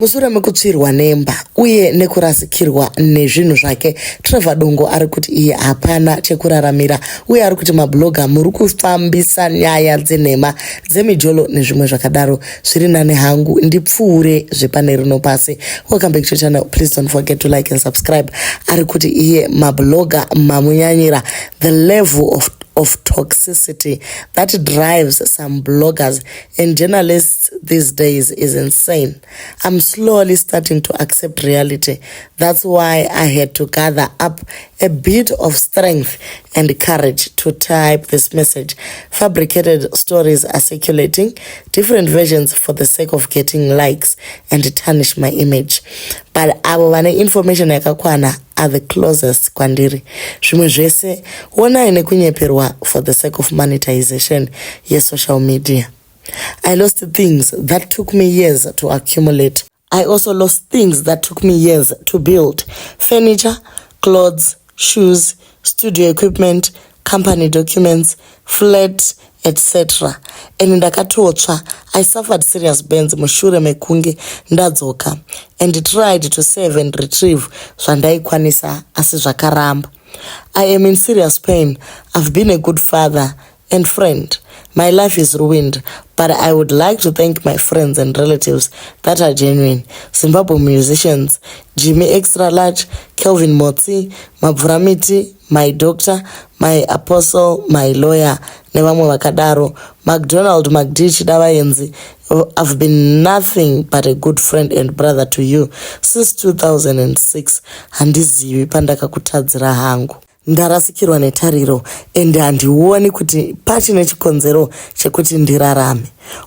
Mushure mekutsvirwa nemba uye nekurasikirwa nezvinhu zvake, Trevor Dongo ari kuti iye hapana chekuraramira uye ari kuti mabhloga muri kufambisa nyaya dzenhema dzemijolo nezvimwe zvakadaro. Zviri nane hangu ndipfuure zvepane rino pasi. Welcome back to the channel. Please don't forget to like and subscribe. Ari kuti iye mabhloga mamunyanyira the level of toxicity that drives some bloggers and journalists these days is insane. I'm slowly starting to accept reality. That's why I had to gather up a bit of strength and courage to type this message. Fabricated stories are circulating, different versions for the sake of getting likes and tarnish my image. But avo vane information yakakwana are the closest kwandiri. Zvimwe zvese onai nekunyeperwa for the sake of monetization social media. I lost things that took me years to accumulate. I also lost things that took me years to build. Furniture, clothes, shoes, studio equipment, company documents, flat, etc. And ndakatotsva, I suffered serious bends mushure mekunge ndadzoka and tried to save and retrieve zvandaikwanisa asi zvakaramba. I am in serious pain. I've been a good father and friend. My life is ruined, but I would like to thank my friends and relatives that are genuine. Zimbabwe musicians, Jimmy Extra Large, Kelvin Motsi, Mabvuramiti, my doctor, my apostle, my lawyer, nevamwe vakadaro, McDonald McD Chidavayenzi. I've been nothing but a good friend and brother to you since 2006. Handizivi pandakakutadzira hangu. Ndarasikirwa netariro and handioni kuti pachine chikonzero chekuti ndirarame.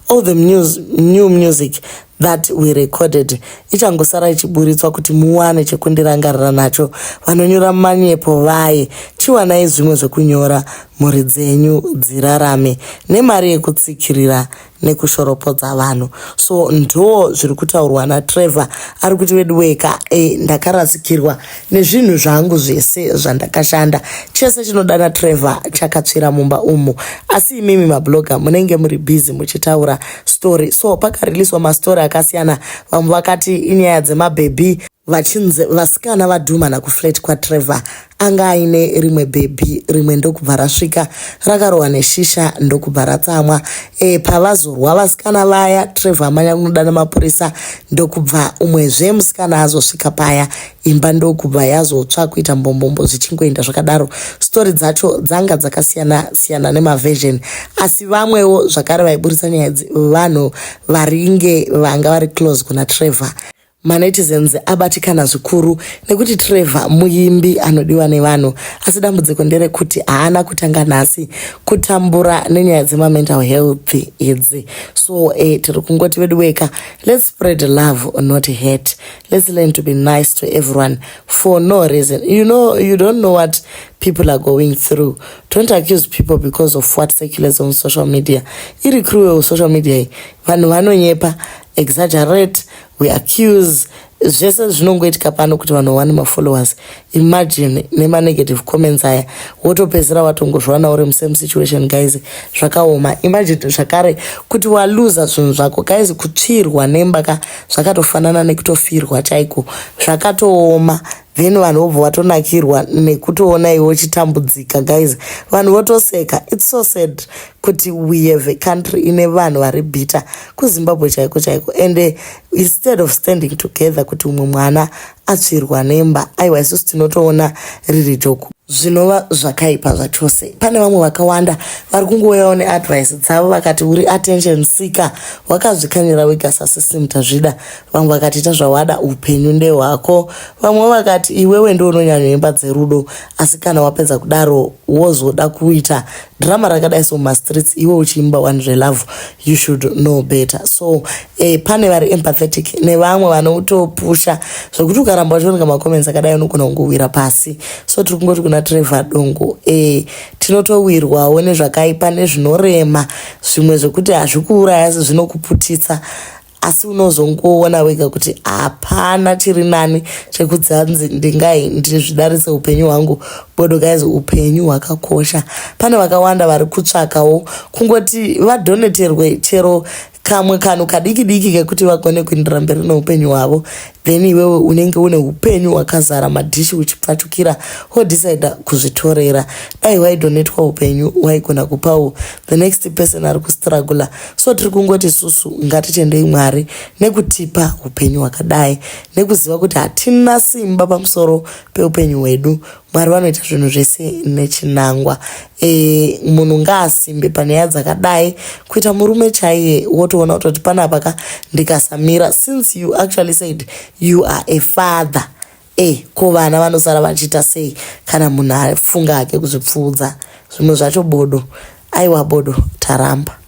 All the new music that we recorded ichangosara ichiburitswa kuti muwane chekundirangarira nacho. Vanonyora manyepo vaye chiwanai zvimwe zvekunyora mhuri dzenyu dzirarame nemari yekutsikirira nekushoropodza vanhu. So ndo zviri kutaurwa naTrevor ari kuti wedweka ndakarasikirwa nezvinhu zvangu zvese zvandakashanda. Chese chinoda naTrevor chakatsvira mumba umu, asi imimi mabloga munenge muri busy muchitaura story. So pakariliswa mastori akasiyana. Vamwe vakati inyaya dzemabhebhi vachinze vasikana vadhumana kuflat kwaTrevor anga aine rimwe bhebhi rimwe ndokubva rasvika rakarohwa neshisha ndokubva ratsamwa. Pavazorwa vasikana vaya Trevor amanya kunoda namapurisa ndokubva umwezve musikana azosvika paya imba ndokubva yazotsva kuita mbombombo zvichingoenda zvakadaro. Stori dzacho dzanga dzakasiyana siyana nemaversion, asi vamwewo zvakare vaiburitsa nyaya vanhu varinge vanga vari close kuna Trevor. Manetizens abatikana zvikuru nekuti Trevor muimbi anodiwa nevanhu, asi dambudziko nderekuti haana kutanga nhasi kutambura nenyaya dzema mental health idzi. So tiri kungoti wedweka, let's spread love not hate. Let's learn to be nice to everyone for no reason. You don't know what people are going through. Don't accuse people because of what circulates on social media. Iri cruel social media. Vanhu vanonyepa, exaggerate, we accuse. Zvese zvinongoitika pano kuti vanhu vane mafollowers. Imagine nema negative comments aya wotopezera watongozvana uri musame situation guys. Zvakaoma. Imagine zvakare kuti waluza zvinhu zvako guys, kutsvirwa nemba zvakatofanana nekutofirwa chaiko. Zvakatooma. Then vanhu vobva vatonakirwa nekutoona iwe uchitambudzika guys. Vanhu votoseka. It's so sad kuti we have a country ine vanhu vari bitter kuZimbabwe chaiko chaiko, and instead of standing together kuti umwe mwana atsvirwa nemba, aiwa isusu tinotoona riri joku. Zvinova zvakaipa zvachose. Pane vamwe vakawanda vari kungouyawo neadvice dzavo vakati uri attention seeker, wakazvikanyira wega sasisi tazvida. Vamwe vakati zvawada upenyu ndehwako. Vamwe vakati iwewe ndio unonyanyoimba dzerudo, asi kana wapedza kudaro wozoda kuita drama rakadai so mastreets iwe uchiimba one love, you should know better. So pane vari empathetic nevamwe vanotopusha zvokuti ukaramba uchiona macomments akadai unogona kungowira pasi. So tiri kungoti kuna Trevor Dongo tinotowirwawo nezvakaipa nezvinorema, zvimwe zvekuti hazvikuuraya asi zvinokuputitsa, asi unozongoona wega kuti hapana chiri nani chekudzanzi ndizvidarise upenyu hwangu. Bodo guys, upenyu hwakakosha. Pane vakawanda vari kutsvakawo kungoti vadoneterwe chero kamwe kanhu kadiki diki kekuti vagone kuendera mberi neupenyu hwavo, then iwewe unenge une upenyu hwakazara madhishi uchipfatukira wodhisaidha kuzvitorera. Dai waidonetwa upenyu waigona kupawo the next person ari kustrugula. So tiri kungoti susu ngatitendei Mwari nekutipa upenyu hwakadai, nekuziva kuti hatina simba pamusoro peupenyu hwedu. Mwari vanoita zvinhu zvese nechinangwa. Munhu ngaasimbe panyaya dzakadai, kuita murume chaiye wotoona kuti panapa ndikasamira, since you actually said you are a father. Ko vana vanosara vachiita sei kana munhu afunga hake kuzvipfuudza? Zvinhu zvacho bodo. Aiwa bodo, taramba.